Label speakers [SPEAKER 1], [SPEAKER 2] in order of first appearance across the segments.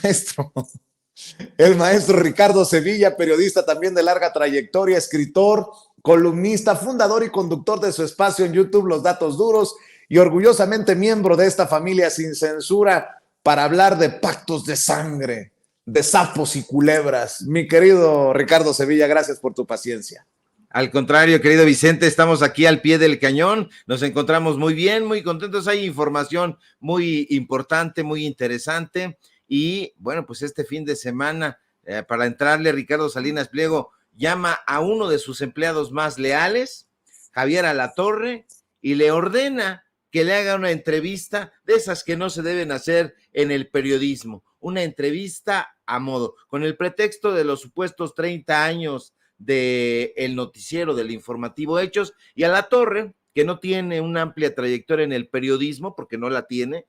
[SPEAKER 1] maestro. El maestro Ricardo Sevilla, periodista también de larga trayectoria, escritor, columnista, fundador y conductor de su espacio en YouTube, Los Datos Duros, y orgullosamente miembro de esta familia sin censura para hablar de pactos de sangre, de sapos y culebras. Mi querido Ricardo Sevilla, gracias por tu paciencia.
[SPEAKER 2] Al contrario, querido Vicente, estamos aquí al pie del cañón, nos encontramos muy bien, muy contentos, hay información muy importante, muy interesante, y bueno, pues este fin de semana, para entrarle, Ricardo Salinas Pliego llama a uno de sus empleados más leales, Javier Alatorre, y le ordena que le haga una entrevista de esas que no se deben hacer en el periodismo, una entrevista a modo, con el pretexto de los supuestos 30 años del noticiero, del informativo Hechos, y Alatorre, que no tiene una amplia trayectoria en el periodismo, porque no la tiene,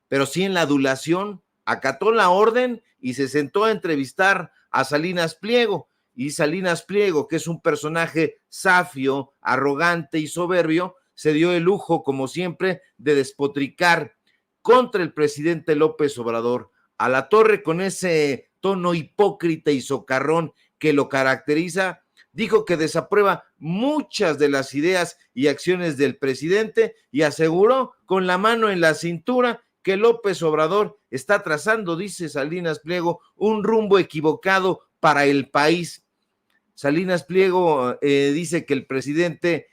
[SPEAKER 2] pero sí en la adulación, acató la orden y se sentó a entrevistar a Salinas Pliego, y Salinas Pliego, que es un personaje safio, arrogante y soberbio, se dio el lujo, como siempre, de despotricar contra el presidente López Obrador. Alatorre, con ese tono hipócrita y socarrón que lo caracteriza, dijo que desaprueba muchas de las ideas y acciones del presidente y aseguró con la mano en la cintura que López Obrador está trazando, dice Salinas Pliego, un rumbo equivocado para el país. Salinas Pliego dice que el presidente,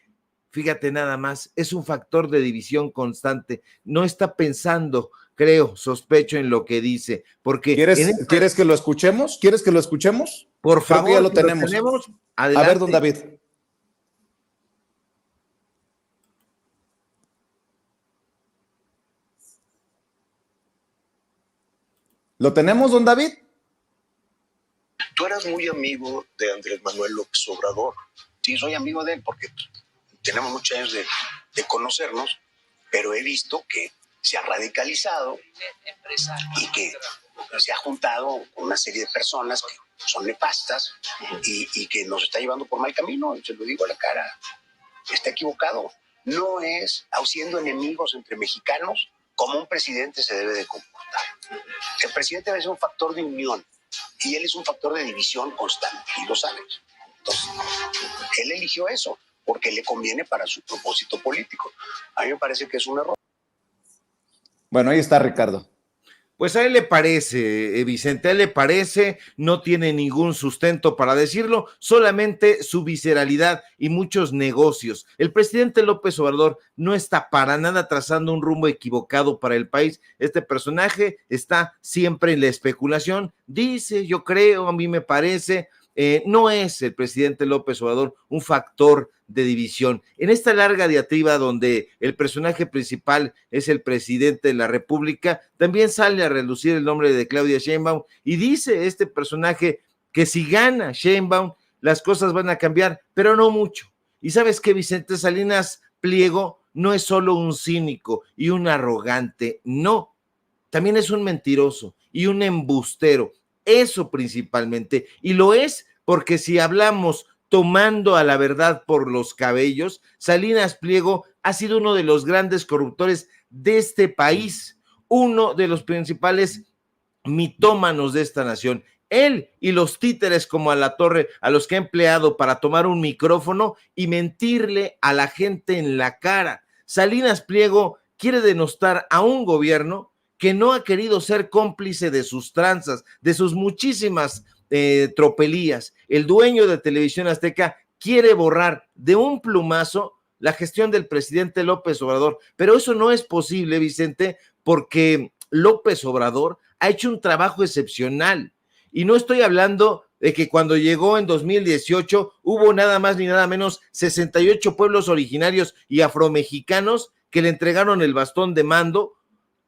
[SPEAKER 2] fíjate nada más, es un factor de división constante, no está pensando, creo, sospecho en lo que dice, porque...
[SPEAKER 1] ¿Quieres que lo escuchemos? ¿Quieres que lo escuchemos?
[SPEAKER 2] Por favor,
[SPEAKER 1] ya lo tenemos. A ver, don David. ¿Lo tenemos, don David?
[SPEAKER 3] Tú eras muy amigo de Andrés Manuel López Obrador. Sí, soy amigo de él porque tenemos muchos años de conocernos, pero he visto que se ha radicalizado y que se ha juntado con una serie de personas que son nefastas y que nos está llevando por mal camino. Se lo digo a la cara, está equivocado. No es siendo enemigos entre mexicanos como un presidente se debe de comportar. El presidente debe ser un factor de unión y él es un factor de división constante, y lo sabes. Entonces, él eligió eso porque le conviene para su propósito político. A mí me parece que es un error.
[SPEAKER 1] Bueno, ahí está Ricardo.
[SPEAKER 2] Pues a él le parece, Vicente, a él le parece, no tiene ningún sustento para decirlo, solamente su visceralidad y muchos negocios. El presidente López Obrador no está para nada trazando un rumbo equivocado para el país. Este personaje está siempre en la especulación, dice, yo creo, a mí me parece. No es el presidente López Obrador un factor de división. En esta larga diatriba donde el personaje principal es el presidente de la República, también sale a relucir el nombre de Claudia Sheinbaum y dice este personaje que si gana Sheinbaum, las cosas van a cambiar, pero no mucho. Y sabes que Vicente Salinas Pliego no es solo un cínico y un arrogante, no, también es un mentiroso y un embustero. Eso principalmente, y lo es porque si hablamos tomando a la verdad por los cabellos, Salinas Pliego ha sido uno de los grandes corruptores de este país, uno de los principales mitómanos de esta nación. Él y los títeres como Alatorre, a los que ha empleado para tomar un micrófono y mentirle a la gente en la cara. Salinas Pliego quiere denostar a un gobierno que no ha querido ser cómplice de sus tranzas, de sus muchísimas tropelías. El dueño de Televisión Azteca quiere borrar de un plumazo la gestión del presidente López Obrador, pero eso no es posible, Vicente, porque López Obrador ha hecho un trabajo excepcional, y no estoy hablando de que cuando llegó en 2018 hubo nada más ni nada menos 68 pueblos originarios y afromexicanos que le entregaron el bastón de mando.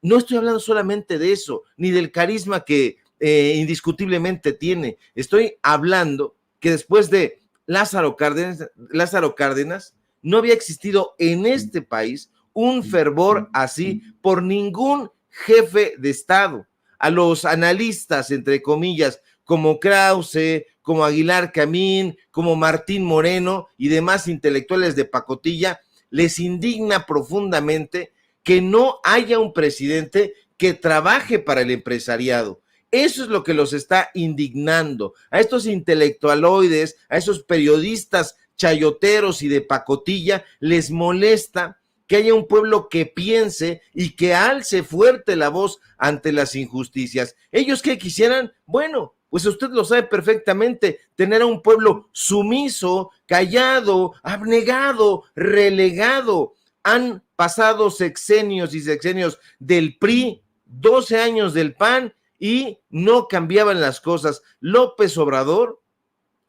[SPEAKER 2] No estoy hablando solamente de eso, ni del carisma que indiscutiblemente tiene. Estoy hablando que después de Lázaro Cárdenas, no había existido en este país un fervor así por ningún jefe de Estado. A los analistas, entre comillas, como Krause, como Aguilar Camín, como Martín Moreno y demás intelectuales de pacotilla, les indigna profundamente que no haya un presidente que trabaje para el empresariado, Eso es lo que los está indignando. A estos intelectualoides, a esos periodistas chayoteros y de pacotilla, les molesta que haya un pueblo que piense y que alce fuerte la voz ante las injusticias. ¿Ellos qué quisieran? Bueno, pues usted lo sabe perfectamente, tener a un pueblo sumiso, callado, abnegado, relegado. Han pasado sexenios y sexenios del PRI, 12 años del PAN y no cambiaban las cosas. López Obrador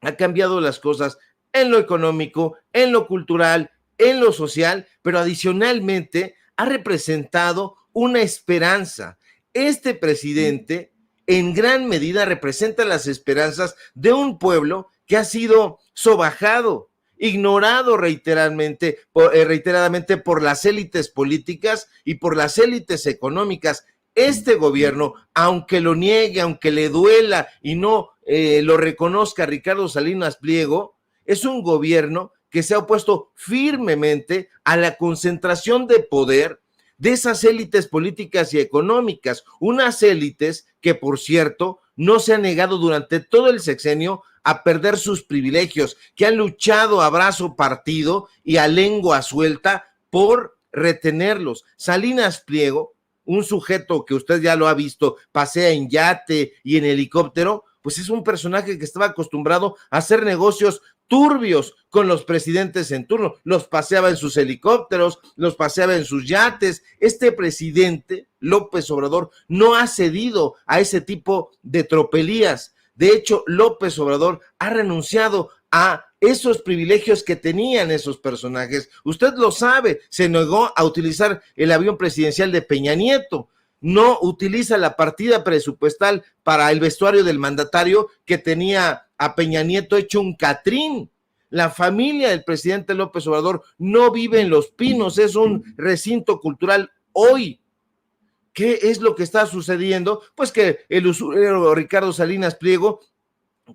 [SPEAKER 2] ha cambiado las cosas en lo económico, en lo cultural, en lo social, pero adicionalmente ha representado una esperanza. Este presidente en gran medida representa las esperanzas de un pueblo que ha sido sobajado, ignorado reiteradamente por las élites políticas y por las élites económicas. Este gobierno, aunque lo niegue, aunque le duela y no lo reconozca Ricardo Salinas Pliego, es un gobierno que se ha opuesto firmemente a la concentración de poder de esas élites políticas y económicas, unas élites que, por cierto, no se han negado durante todo el sexenio a perder sus privilegios, que han luchado a brazo partido y a lengua suelta por retenerlos. Salinas Pliego, un sujeto que usted ya lo ha visto, pasea en yate y en helicóptero, pues es un personaje que estaba acostumbrado a hacer negocios turbios con los presidentes en turno, los paseaba en sus helicópteros, los paseaba en sus yates. Este presidente, López Obrador, no ha cedido a ese tipo de tropelías. De hecho, López Obrador ha renunciado a esos privilegios que tenían esos personajes. Usted lo sabe, se negó a utilizar el avión presidencial de Peña Nieto, no utiliza la partida presupuestal para el vestuario del mandatario que tenía a Peña Nieto hecho un catrín. La familia del presidente López Obrador no vive en Los Pinos, es un recinto cultural hoy. ¿Qué es lo que está sucediendo? Pues que el usurero Ricardo Salinas Pliego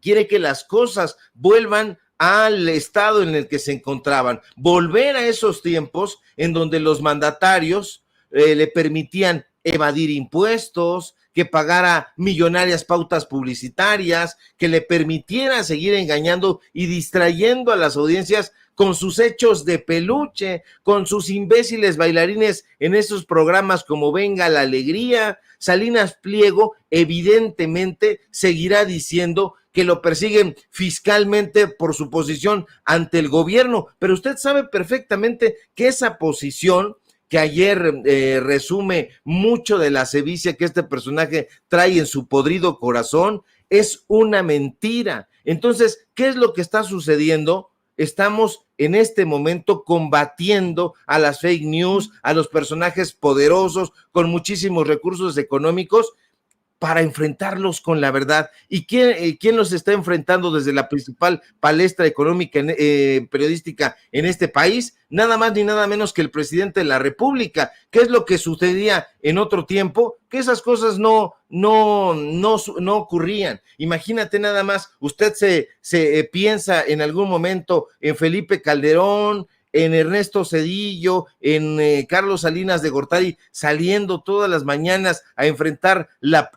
[SPEAKER 2] quiere que las cosas vuelvan al estado en el que se encontraban, volver a esos tiempos en donde los mandatarios le permitían evadir impuestos, que pagara millonarias pautas publicitarias, que le permitiera seguir engañando y distrayendo a las audiencias con sus hechos de peluche, con sus imbéciles bailarines en esos programas como Venga la Alegría. Salinas Pliego evidentemente seguirá diciendo que lo persiguen fiscalmente por su posición ante el gobierno, pero usted sabe perfectamente que esa posición que ayer resume mucho de la sevicia que este personaje trae en su podrido corazón, es una mentira. Entonces, ¿qué es lo que está sucediendo? Estamos en este momento combatiendo a las fake news, a los personajes poderosos con muchísimos recursos económicos para enfrentarlos con la verdad. ¿Y quién los está enfrentando desde la principal palestra económica periodística en este país? Nada más ni nada menos que el presidente de la República. ¿Qué es lo que sucedía en otro tiempo? Que esas cosas no ocurrían. Imagínate nada más, usted se piensa en algún momento en Felipe Calderón, en Ernesto Zedillo, en Carlos Salinas de Gortari, saliendo todas las mañanas a enfrentar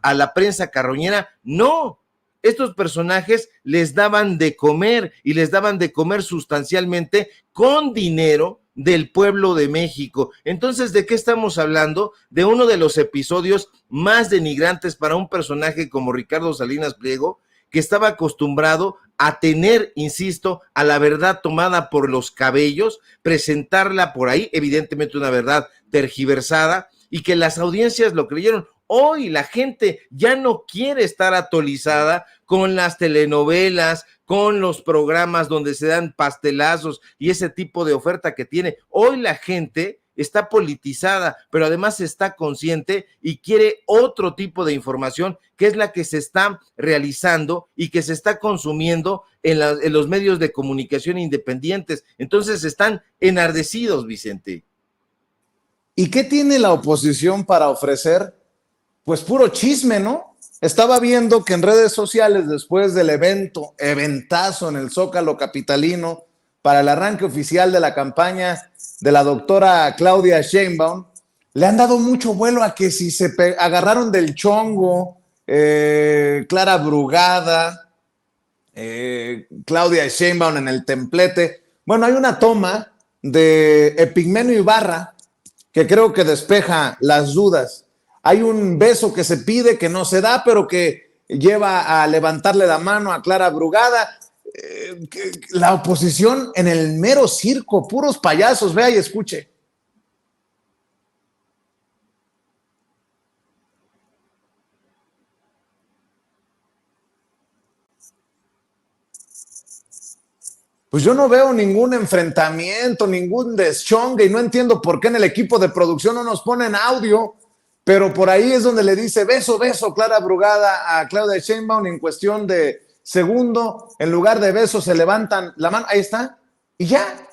[SPEAKER 2] a la prensa carroñera. No, estos personajes les daban de comer y les daban de comer sustancialmente con dinero del pueblo de México. Entonces, ¿de qué estamos hablando? De uno de los episodios más denigrantes para un personaje como Ricardo Salinas Pliego, que estaba acostumbrado a tener, insisto, a la verdad tomada por los cabellos, presentarla por ahí, evidentemente una verdad tergiversada, y que las audiencias lo creyeron. Hoy la gente ya no quiere estar actualizada con las telenovelas, con los programas donde se dan pastelazos y ese tipo de oferta que tiene. Hoy la gente está politizada, pero además está consciente y quiere otro tipo de información, que es la que se está realizando y que se está consumiendo en los medios de comunicación independientes. Entonces están enardecidos, Vicente.
[SPEAKER 1] ¿Y qué tiene la oposición para ofrecer? Pues puro chisme, ¿no? Estaba viendo que en redes sociales, después del eventazo en el Zócalo capitalino, para el arranque oficial de la campaña de la doctora Claudia Sheinbaum, le han dado mucho vuelo a que si se agarraron del chongo, Clara Brugada, Claudia Sheinbaum en el templete. Bueno, hay una toma de Epigmenio Ibarra que creo que despeja las dudas. Hay un beso que se pide que no se da, pero que lleva a levantarle la mano a Clara Brugada. La oposición en el mero circo, puros payasos, vea y escuche. Pues yo no veo ningún enfrentamiento, ningún deschongue y no entiendo por qué en el equipo de producción no nos ponen audio, pero por ahí es donde le dice beso, beso Clara Brugada a Claudia Sheinbaum en cuestión de segundo, en lugar de beso se levantan la mano, ahí está, y ya.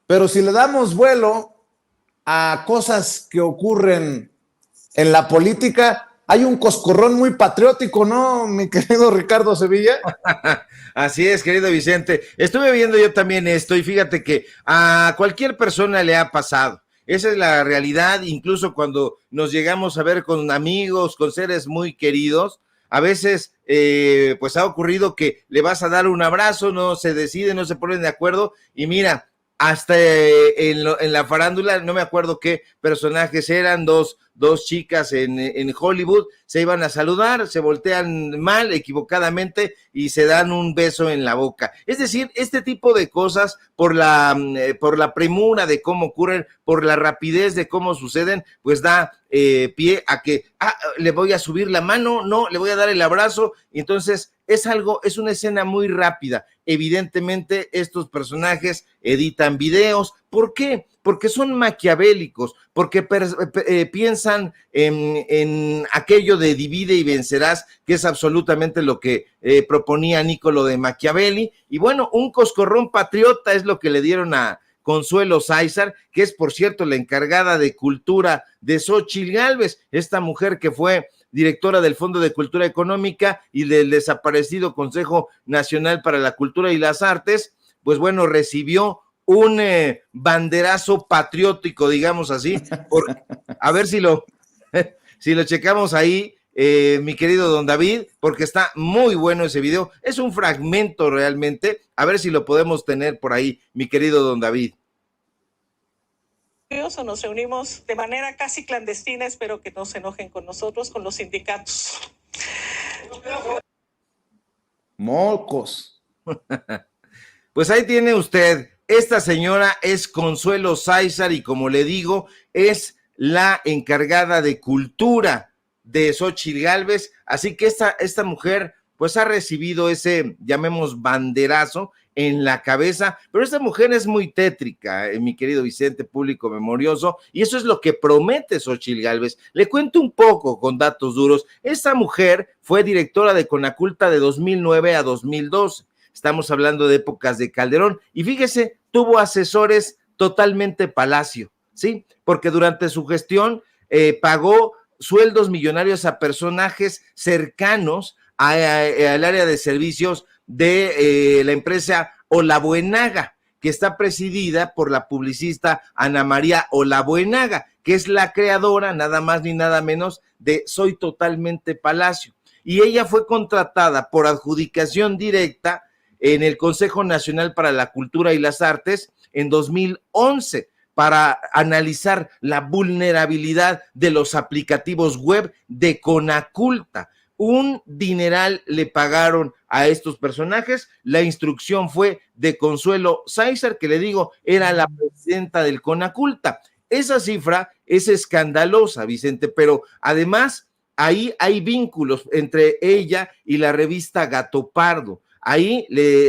[SPEAKER 1] Pero si le damos vuelo a cosas que ocurren en la política, hay un coscorrón muy patriótico, ¿no, mi querido Ricardo Sevilla?
[SPEAKER 2] Así es, querido Vicente. Estuve viendo yo también esto y fíjate que a cualquier persona le ha pasado. Esa es la realidad, incluso cuando nos llegamos a ver con amigos, con seres muy queridos, a veces pues ha ocurrido que le vas a dar un abrazo, no se decide, no se ponen de acuerdo y mira, hasta en la farándula, no me acuerdo qué personajes eran, dos chicas en Hollywood, se iban a saludar, se voltean mal, equivocadamente, y se dan un beso en la boca. Es decir, este tipo de cosas, por la premura de cómo ocurren, por la rapidez de cómo suceden, pues da pie a que, le voy a subir la mano, no, le voy a dar el abrazo, y entonces es una escena muy rápida. Evidentemente, estos personajes editan videos. ¿Por qué? Porque son maquiavélicos, porque piensan en aquello de divide y vencerás, que es absolutamente lo que proponía Niccolo de Machiavelli. Y bueno, un coscorrón patriota es lo que le dieron a Consuelo Sáizar, que es, por cierto, la encargada de cultura de Xóchitl Gálvez, esta mujer que fue directora del Fondo de Cultura Económica y del desaparecido Consejo Nacional para la Cultura y las Artes. Pues bueno, recibió un banderazo patriótico, digamos así, a ver si lo checamos ahí, mi querido don David, porque está muy bueno ese video, es un fragmento realmente, a ver si lo podemos tener por ahí, mi querido don David.
[SPEAKER 4] Nos reunimos de manera casi clandestina, espero que no se enojen con nosotros, con los sindicatos.
[SPEAKER 1] Mocos.
[SPEAKER 2] Pues ahí tiene usted, esta señora es Consuelo Sáizar y como le digo, es la encargada de cultura de Xóchitl Gálvez, así que esta mujer pues ha recibido ese, llamemos, banderazo en la cabeza, pero esta mujer es muy tétrica, mi querido Vicente, público memorioso, y eso es lo que promete Xóchitl Gálvez. Le cuento un poco con datos duros. Esta mujer fue directora de Conaculta de 2009 a 2012, estamos hablando de épocas de Calderón, y fíjese, tuvo asesores totalmente palacio, ¿sí? Porque durante su gestión pagó sueldos millonarios a personajes cercanos al área de servicios de la empresa Olabuenaga, que está presidida por la publicista Ana María Olabuenaga, que es la creadora, nada más ni nada menos, de Soy Totalmente Palacio. Y ella fue contratada por adjudicación directa en el Consejo Nacional para la Cultura y las Artes en 2011 para analizar la vulnerabilidad de los aplicativos web de Conaculta. Un dineral le pagaron a estos personajes. La instrucción fue de Consuelo Sáizar, que le digo, era la presidenta del Conaculta. Esa cifra es escandalosa, Vicente, pero además ahí hay vínculos entre ella y la revista Gato Pardo. Ahí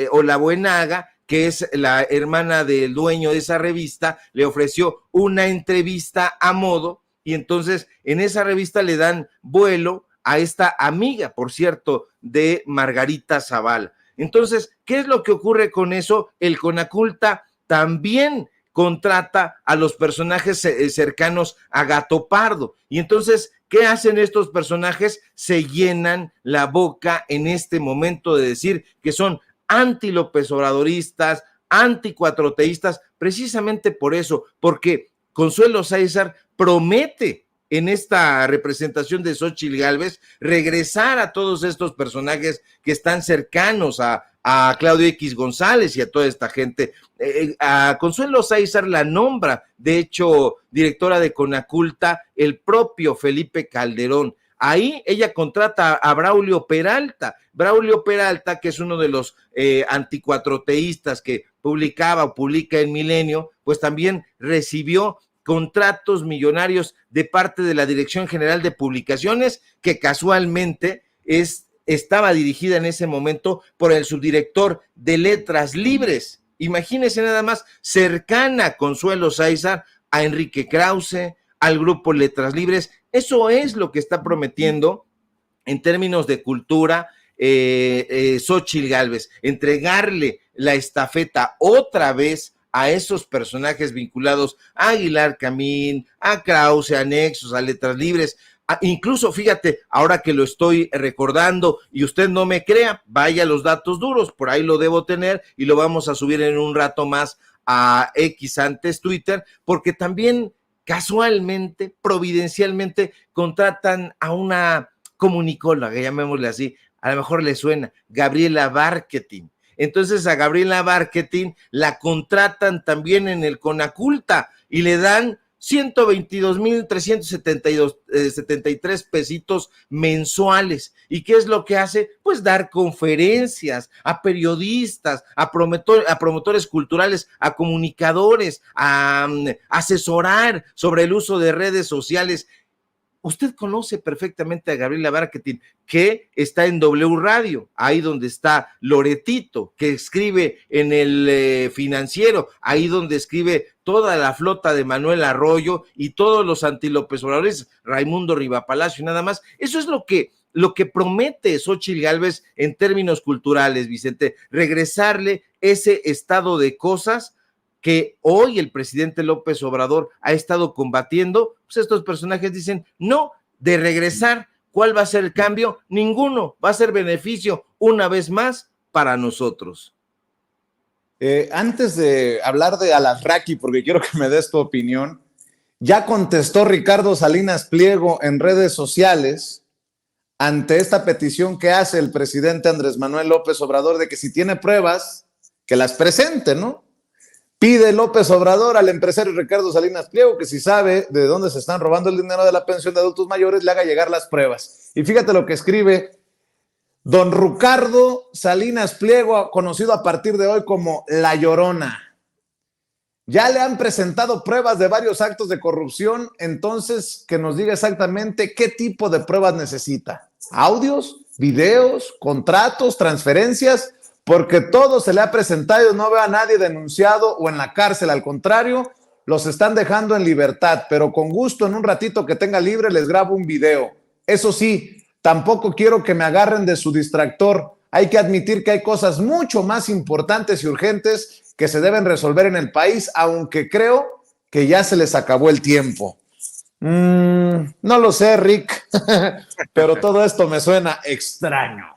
[SPEAKER 2] Olabuenaga, que es la hermana del dueño de esa revista, le ofreció una entrevista a modo y entonces en esa revista le dan vuelo a esta amiga, por cierto, de Margarita Zavala. Entonces, ¿qué es lo que ocurre con eso? El Conaculta también contrata a los personajes cercanos a Gato Pardo. Y entonces, ¿qué hacen estos personajes? Se llenan la boca en este momento de decir que son anti-López Obradoristas, anti-cuatroteístas, precisamente por eso, porque Consuelo Sáizar promete en esta representación de Xóchitl Gálvez, regresar a todos estos personajes que están cercanos a Claudio X González y a toda esta gente. A Consuelo Sáizar la nombra, de hecho, directora de Conaculta, el propio Felipe Calderón. Ahí ella contrata a Braulio Peralta, que es uno de los anticuatroteístas que publica en Milenio, pues también recibió contratos millonarios de parte de la Dirección General de Publicaciones, que casualmente estaba dirigida en ese momento por el subdirector de Letras Libres. Imagínense nada más, cercana Consuelo Sáizar a Enrique Krause, al grupo Letras Libres. Eso es lo que está prometiendo en términos de cultura Xóchitl Gálvez, entregarle la estafeta otra vez a esos personajes vinculados a Aguilar Camín, a Krause, a Nexos, a Letras Libres. Incluso, fíjate, ahora que lo estoy recordando y usted no me crea, vaya a los datos duros, por ahí lo debo tener y lo vamos a subir en un rato más a X, antes Twitter, porque también casualmente, providencialmente, contratan a una comunicóloga, llamémosle así, a lo mejor le suena, Gabriela Barquetín. Entonces a Gabriela Barquetín la contratan también en el Conaculta y le dan 122,373 pesitos mensuales. ¿Y qué es lo que hace? Pues dar conferencias a periodistas, a promotores culturales, a comunicadores, a asesorar sobre el uso de redes sociales. Usted conoce perfectamente a Gabriela Barquetín, que está en W Radio, ahí donde está Loretito, que escribe en el Financiero, ahí donde escribe toda la flota de Manuel Arroyo y todos los anti-López Obradores, Raimundo Rivapalacio y nada más. Eso es lo que promete Xóchitl Gálvez en términos culturales, Vicente, regresarle ese estado de cosas que hoy el presidente López Obrador ha estado combatiendo. Pues estos personajes dicen, no, de regresar, ¿cuál va a ser el cambio? Ninguno, va a ser beneficio una vez más para nosotros.
[SPEAKER 1] Antes de hablar de Alasraqui, porque quiero que me des tu opinión, ya contestó Ricardo Salinas Pliego en redes sociales ante esta petición que hace el presidente Andrés Manuel López Obrador de que si tiene pruebas, que las presente, ¿no? Pide López Obrador al empresario Ricardo Salinas Pliego que si sabe de dónde se están robando el dinero de la pensión de adultos mayores, le haga llegar las pruebas. Y fíjate lo que escribe don Ricardo Salinas Pliego, conocido a partir de hoy como La Llorona. Ya le han presentado pruebas de varios actos de corrupción, entonces que nos diga exactamente qué tipo de pruebas necesita. ¿Audios, videos, contratos, transferencias? Porque todo se le ha presentado y no veo a nadie denunciado o en la cárcel. Al contrario, los están dejando en libertad, pero con gusto en un ratito que tenga libre les grabo un video. Eso sí, tampoco quiero que me agarren de su distractor. Hay que admitir que hay cosas mucho más importantes y urgentes que se deben resolver en el país, aunque creo que ya se les acabó el tiempo. No lo sé, Rick, pero todo esto me suena extraño.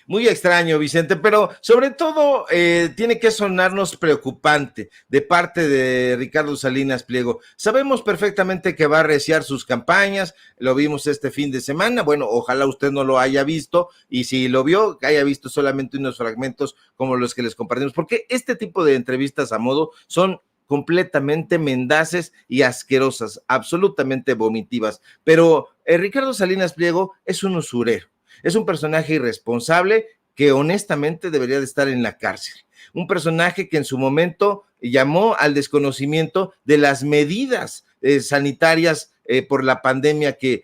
[SPEAKER 2] Muy extraño, Vicente, pero sobre todo tiene que sonarnos preocupante de parte de Ricardo Salinas Pliego. Sabemos perfectamente que va a arreciar sus campañas, lo vimos este fin de semana, bueno, ojalá usted no lo haya visto, y si lo vio, que haya visto solamente unos fragmentos como los que les compartimos, porque este tipo de entrevistas a modo son completamente mendaces y asquerosas, absolutamente vomitivas, pero Ricardo Salinas Pliego es un usurero. Es un personaje irresponsable que honestamente debería de estar en la cárcel. Un personaje que en su momento llamó al desconocimiento de las medidas sanitarias por la pandemia que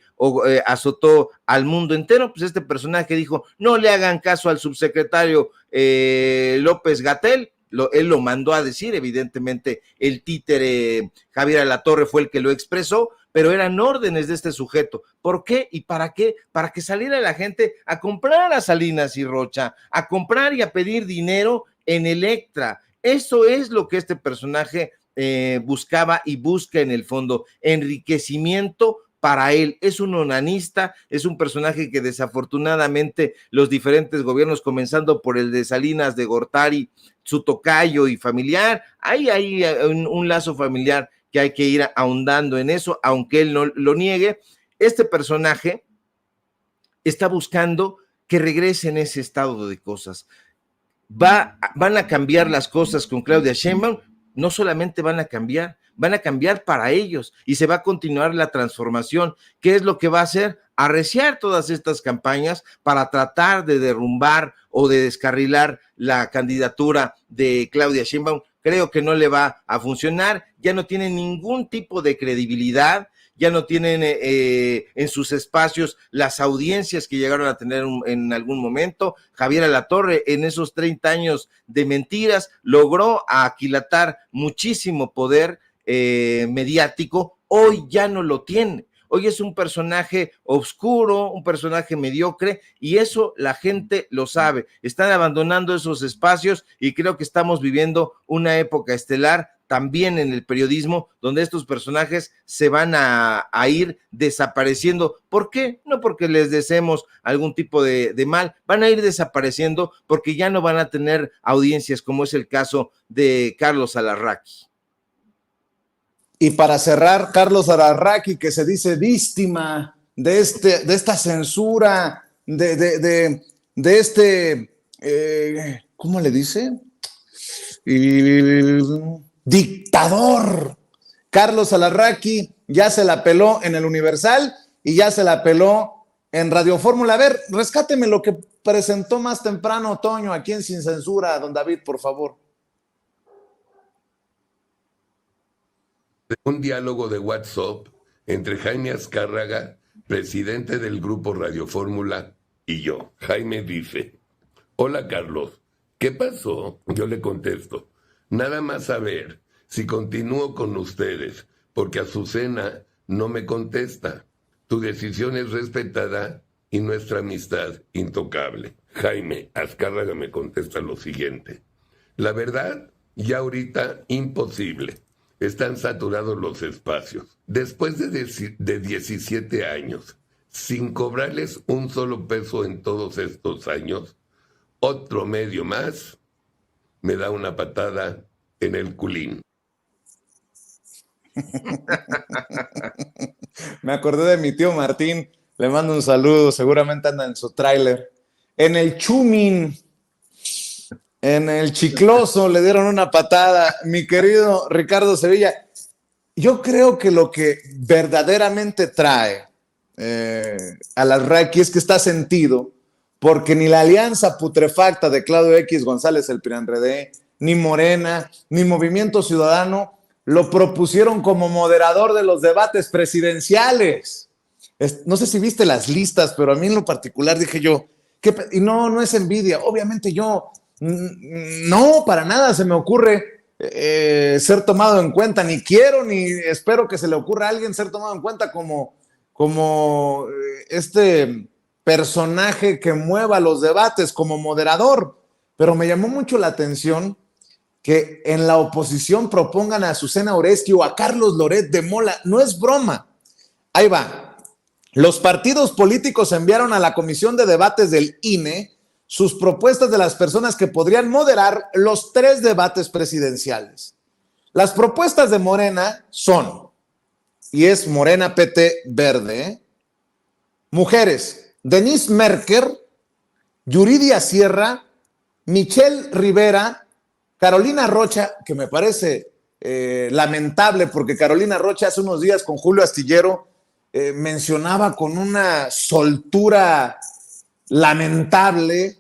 [SPEAKER 2] azotó al mundo entero. Pues este personaje dijo, no le hagan caso al subsecretario López-Gatell. Él lo mandó a decir, evidentemente el títere Javier Alatorre fue el que lo expresó, pero eran órdenes de este sujeto. ¿Por qué y para qué? Para que saliera la gente a comprar a Salinas y Rocha, a comprar y a pedir dinero en Electra. Eso es lo que este personaje buscaba y busca en el fondo, enriquecimiento para él. Es un onanista, es un personaje que desafortunadamente los diferentes gobiernos, comenzando por el de Salinas de Gortari, su tocayo y familiar, hay un lazo familiar que hay que ir ahondando en eso, aunque él no lo niegue. Este personaje está buscando que regrese en ese estado de cosas. Van a cambiar las cosas con Claudia Sheinbaum, no solamente van a cambiar para ellos y se va a continuar la transformación. ¿Qué es lo que va a hacer? Arreciar todas estas campañas para tratar de derrumbar o de descarrilar la candidatura de Claudia Sheinbaum. Creo que no le va a funcionar, ya no tiene ningún tipo de credibilidad, ya no tienen en sus espacios las audiencias que llegaron a tener en algún momento. Javier Alatorre, en esos 30 años de mentiras, logró aquilatar muchísimo poder mediático. Hoy ya no lo tiene. Hoy es un personaje oscuro, un personaje mediocre, y eso la gente lo sabe. Están abandonando esos espacios y creo que estamos viviendo una época estelar también en el periodismo, donde estos personajes se van a ir desapareciendo. ¿Por qué? No porque les deseemos algún tipo de mal, van a ir desapareciendo porque ya no van a tener audiencias, como es el caso de Carlos Alarraqui.
[SPEAKER 1] Y para cerrar, Carlos Alarraqui, que se dice víctima de esta censura, de este, ¿cómo le dice? Dictador. Carlos Alarraqui ya se la peló en el Universal y ya se la peló en Radio Fórmula. A ver, rescáteme lo que presentó más temprano Toño aquí en Sin Censura, don David, por favor.
[SPEAKER 5] Un diálogo de WhatsApp entre Jaime Azcárraga, presidente del grupo Radio Fórmula, y yo. Jaime dice: hola Carlos, ¿qué pasó? Yo le contesto: nada más saber si continúo con ustedes, porque Azucena no me contesta. Tu decisión es respetada y nuestra amistad intocable. Jaime Azcárraga me contesta lo siguiente: la verdad, ya ahorita imposible. Están saturados los espacios. Después de 17 años, sin cobrarles un solo peso en todos estos años, otro medio más me da una patada en el culín.
[SPEAKER 1] Me acordé de mi tío Martín, le mando un saludo, seguramente anda en su tráiler. En el Chumin, en el Chicloso le dieron una patada. Mi querido Ricardo Sevilla, yo creo que lo que verdaderamente trae a Alarraqui es que está sentido, porque ni la alianza putrefacta de Claudio X González, el PRI-PAN-PRD, ni Morena, ni Movimiento Ciudadano lo propusieron como moderador de los debates presidenciales. No sé si viste las listas, pero a mí en lo particular dije yo, y no es envidia, obviamente yo no, para nada se me ocurre ser tomado en cuenta, ni quiero ni espero que se le ocurra a alguien ser tomado en cuenta como este personaje que mueva los debates como moderador, pero me llamó mucho la atención que en la oposición propongan a Azucena Oresti o a Carlos Loret de Mola. No es broma. Ahí va. Los partidos políticos enviaron a la Comisión de Debates del INE sus propuestas de las personas que podrían moderar los 3 debates presidenciales. Las propuestas de Morena son, y es Morena PT Verde, mujeres: Denise Merker, Yuridia Sierra, Michelle Rivera, Carolina Rocha, que me parece lamentable porque Carolina Rocha hace unos días con Julio Astillero mencionaba con una soltura lamentable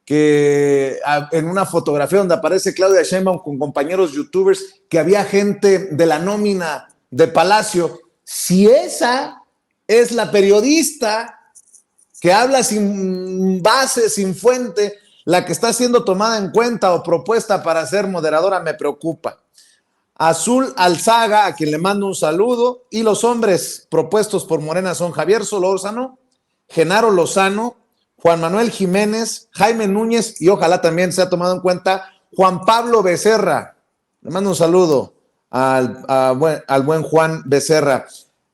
[SPEAKER 1] que en una fotografía donde aparece Claudia Sheinbaum con compañeros youtubers, que había gente de la nómina de Palacio. Si esa es la periodista que habla sin base, sin fuente, la que está siendo tomada en cuenta o propuesta para ser moderadora, me preocupa. Azul Alzaga, a quien le mando un saludo, y los hombres propuestos por Morena son Javier Solórzano, Genaro Lozano, Juan Manuel Jiménez, Jaime Núñez, y ojalá también sea tomado en cuenta Juan Pablo Becerra. Le mando un saludo al buen Juan Becerra.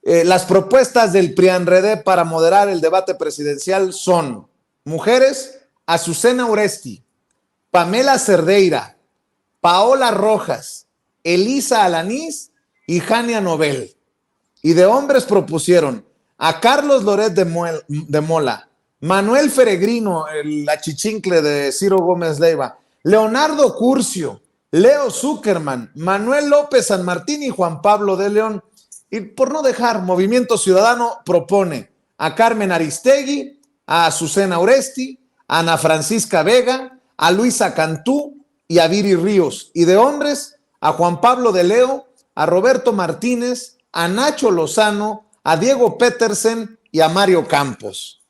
[SPEAKER 1] Las propuestas del PRI-PAN-PRD para moderar el debate presidencial son: mujeres, Azucena Oresti, Pamela Cerdeira, Paola Rojas, Elisa Alanís y Jania Nobel. Y de hombres propusieron a Carlos Loret de Mola, Manuel Peregrino, el achichincle de Ciro Gómez Leiva, Leonardo Curcio, Leo Zuckerman, Manuel López San Martín y Juan Pablo de León. Y por no dejar, Movimiento Ciudadano propone a Carmen Aristegui, a Azucena Oresti, a Ana Francisca Vega, a Luisa Cantú y a Viri Ríos. Y de hombres, a Juan Pablo de Leo, a Roberto Martínez, a Nacho Lozano, a Diego Petersen y a Mario Campos.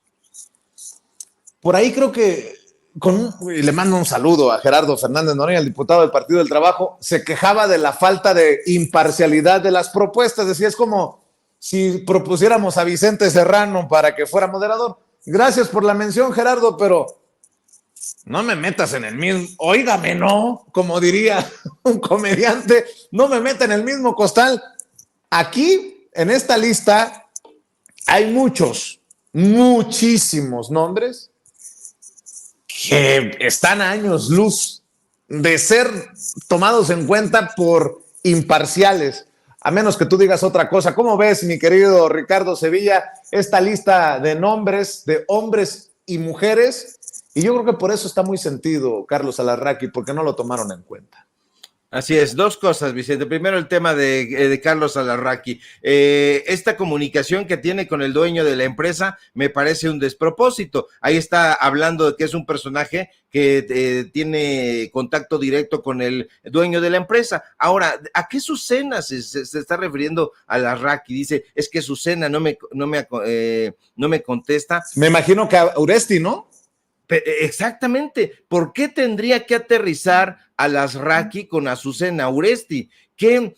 [SPEAKER 1] Por ahí creo que y le mando un saludo a Gerardo Fernández Noroña, el diputado del Partido del Trabajo, se quejaba de la falta de imparcialidad de las propuestas. Decía, es como si propusiéramos a Vicente Serrano para que fuera moderador. Gracias por la mención, Gerardo, pero no me metas en el mismo, óigame, no, como diría un comediante, no me meta en el mismo costal. Aquí, en esta lista, hay muchísimos nombres que están a años luz de ser tomados en cuenta por imparciales, a menos que tú digas otra cosa. ¿Cómo ves, mi querido Ricardo Sevilla, esta lista de nombres de hombres y mujeres? Y yo creo que por eso está muy sentido Carlos Alarraqui, porque no lo tomaron en cuenta.
[SPEAKER 2] Así es, dos cosas, Vicente. Primero, el tema de Carlos Alarraqui. Esta comunicación que tiene con el dueño de la empresa me parece un despropósito. Ahí está hablando de que es un personaje que tiene contacto directo con el dueño de la empresa. Ahora, ¿a qué Azucena se está refiriendo Alarraqui? Dice, es que Azucena no me contesta.
[SPEAKER 1] Me imagino que a Oresti, ¿no?
[SPEAKER 2] Exactamente. ¿Por qué tendría que aterrizar Alarraqui con Azucena Oresti? ¿Qué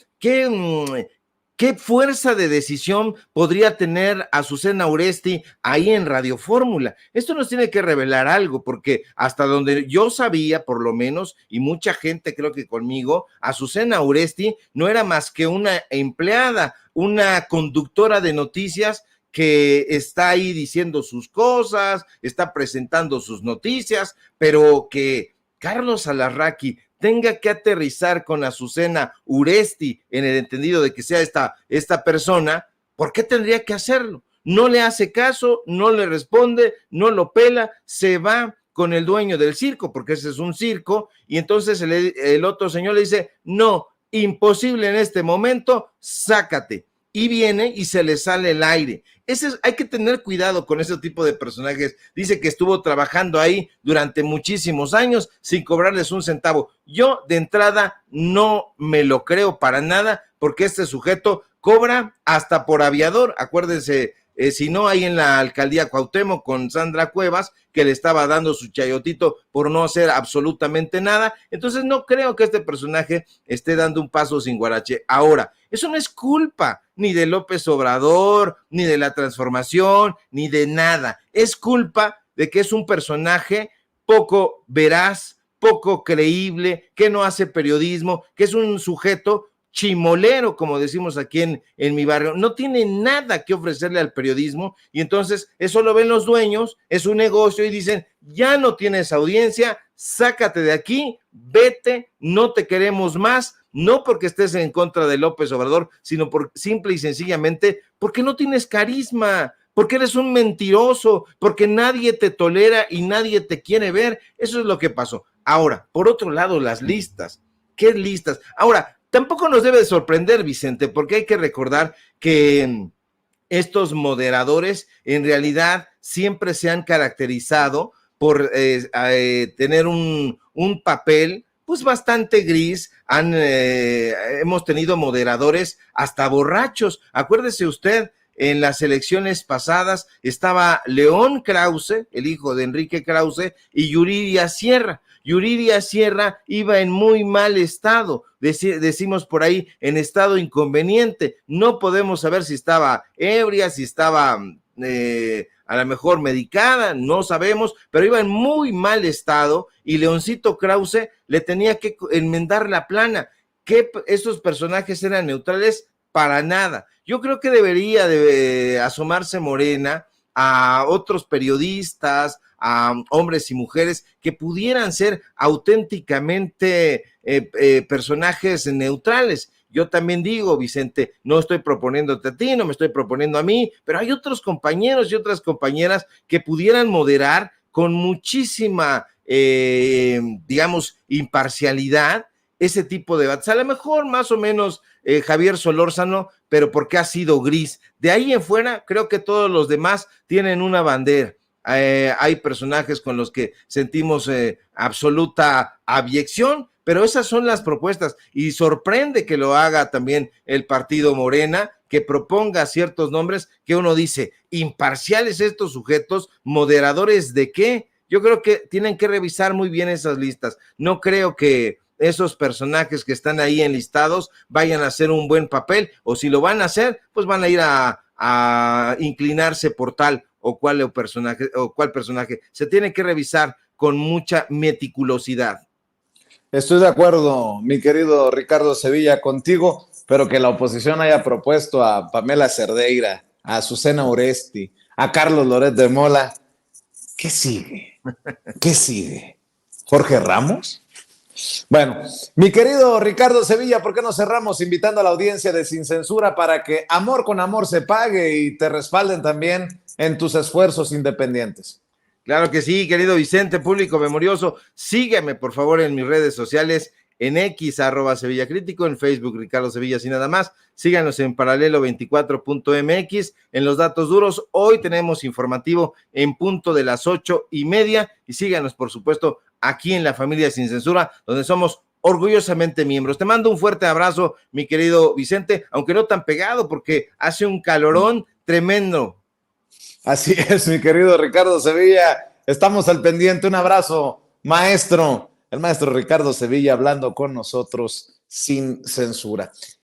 [SPEAKER 2] fuerza de decisión podría tener Azucena Oresti ahí en Radio Fórmula? Esto nos tiene que revelar algo, porque hasta donde yo sabía, por lo menos, y mucha gente creo que conmigo, Azucena Oresti no era más que una empleada, una conductora de noticias que está ahí diciendo sus cosas, está presentando sus noticias, pero que Carlos Alarraqui tenga que aterrizar con Azucena Oresti en el entendido de que sea esta persona, ¿por qué tendría que hacerlo? No le hace caso, no le responde, no lo pela, se va con el dueño del circo, porque ese es un circo, y entonces el otro señor le dice, no, imposible en este momento, sácate. Y viene y se le sale el aire. Hay que tener cuidado con ese tipo de personajes. Dice que estuvo trabajando ahí durante muchísimos años sin cobrarles un centavo. Yo de entrada no me lo creo para nada, porque este sujeto cobra hasta por aviador. Acuérdense, si no, ahí en la alcaldía Cuauhtémoc con Sandra Cuevas, que le estaba dando su chayotito por no hacer absolutamente nada. Entonces no creo que este personaje esté dando un paso sin guarache. Ahora, eso no es culpa ni de López Obrador, ni de la transformación, ni de nada. Es culpa de que es un personaje poco veraz, poco creíble, que no hace periodismo, que es un sujeto chimolero, como decimos aquí en mi barrio. No tiene nada que ofrecerle al periodismo, y entonces eso lo ven los dueños, es un negocio, y dicen, ya no tienes audiencia, sácate de aquí, vete, no te queremos más. No porque estés en contra de López Obrador, sino simple y sencillamente porque no tienes carisma, porque eres un mentiroso, porque nadie te tolera y nadie te quiere ver. Eso es lo que pasó. Ahora, por otro lado, las listas. ¿Qué listas? Ahora, tampoco nos debe sorprender, Vicente, porque hay que recordar que estos moderadores en realidad siempre se han caracterizado por tener un papel pues bastante gris. Hemos tenido moderadores hasta borrachos. Acuérdese usted, en las elecciones pasadas estaba León Krause, el hijo de Enrique Krause, y Yuridia Sierra. Yuridia Sierra iba en muy mal estado, decimos por ahí, en estado inconveniente. No podemos saber si estaba ebria, si estaba a lo mejor medicada, no sabemos, pero iba en muy mal estado, y Leoncito Krause le tenía que enmendar la plana. ¿Que esos personajes eran neutrales? Para nada. Yo creo que debería de asomarse Morena a otros periodistas, a hombres y mujeres que pudieran ser auténticamente personajes neutrales. Yo también digo, Vicente, no estoy proponiéndote a ti, no me estoy proponiendo a mí, pero hay otros compañeros y otras compañeras que pudieran moderar con muchísima, digamos, imparcialidad ese tipo de debates. A lo mejor más o menos Javier Solórzano, pero porque ha sido gris. De ahí en fuera, creo que todos los demás tienen una bandera. Hay personajes con los que sentimos absoluta abyección, pero esas son las propuestas y sorprende que lo haga también el partido Morena, que proponga ciertos nombres que uno dice, imparciales estos sujetos, moderadores de qué. Yo creo que tienen que revisar muy bien esas listas. No creo que esos personajes que están ahí enlistados vayan a hacer un buen papel, o si lo van a hacer, pues van a ir a inclinarse por tal o cual personaje. Se tiene que revisar con mucha meticulosidad.
[SPEAKER 1] Estoy de acuerdo, mi querido Ricardo Sevilla, contigo, pero que la oposición haya propuesto a Pamela Cerdeira, a Azucena Oresti, a Carlos Loret de Mola. ¿Qué sigue? ¿Qué sigue? ¿Jorge Ramos? Bueno, mi querido Ricardo Sevilla, ¿por qué no cerramos invitando a la audiencia de Sin Censura para que amor con amor se pague y te respalden también en tus esfuerzos independientes?
[SPEAKER 2] Claro que sí, querido Vicente, público memorioso. Sígueme, por favor, en mis redes sociales, en X, @SevillaCrítico, en Facebook, Ricardo Sevilla, sin nada más. Síganos en paralelo24.mx, en los datos duros. Hoy tenemos informativo en punto de las 8:30 y síganos, por supuesto, aquí en La Familia Sin Censura, donde somos orgullosamente miembros. Te mando un fuerte abrazo, mi querido Vicente, aunque no tan pegado, porque hace un calorón tremendo.
[SPEAKER 1] Así es, mi querido Ricardo Sevilla. Estamos al pendiente. Un abrazo, maestro. El maestro Ricardo Sevilla hablando con nosotros sin censura.